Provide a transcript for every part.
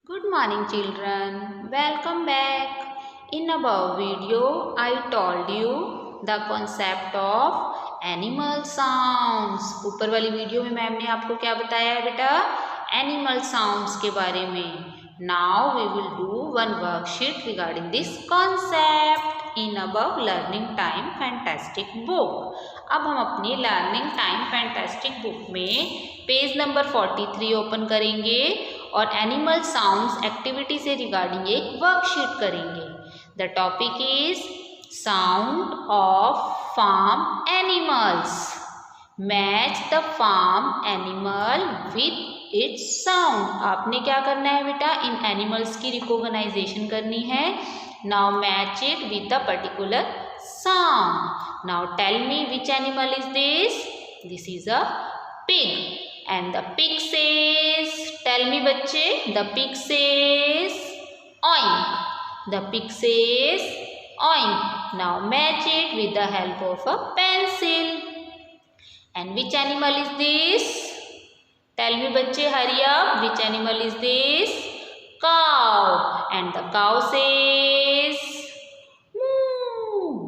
Good morning children, welcome back. In above video I told you the concept of animal sounds. ऊपर वाली video में ma'am ने आपको क्या बताया है बेटा? एनिमल साउंड्स के बारे में. Now we will do one worksheet regarding this concept in above learning time fantastic book. अब हम अपनी लर्निंग टाइम फैंटास्टिक बुक में पेज नंबर 43 ओपन करेंगे और एनिमल साउंड्स एक्टिविटी से रिगार्डिंग एक वर्कशीट करेंगे. The topic is sound of farm animals. Match the farm animal with its sound. आपने क्या करना है बेटा? इन एनिमल्स की रिकॉग्नाइजेशन करनी है. Now match it with a particular sound. Now tell me which animal is this? This is a pig. And the pig says, tell me बच्चे, the pig says oink. The pig says oink. Now match it with the help of a pencil. And which animal is this? Tell me बच्चे, hurry up. Which animal is this? Cow. And the cow says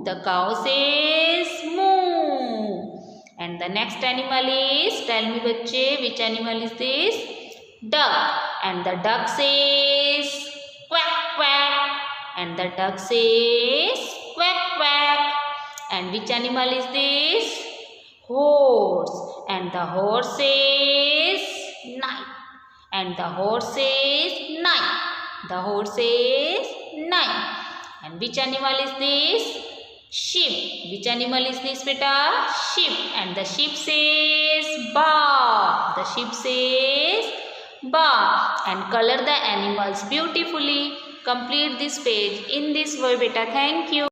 the cow says moo. And the next animal is, tell me bachche, which animal is this? Duck. And the duck says quack quack. And the duck says quack quack. And which animal is this? Horse. And the horse says night. And the horse says night. The horse says night. And which animal is this? Sheep. Which animal is this beta? Sheep. And the sheep says ba. The sheep says ba. And color the animals beautifully. Complete this page in this way beta. Thank you.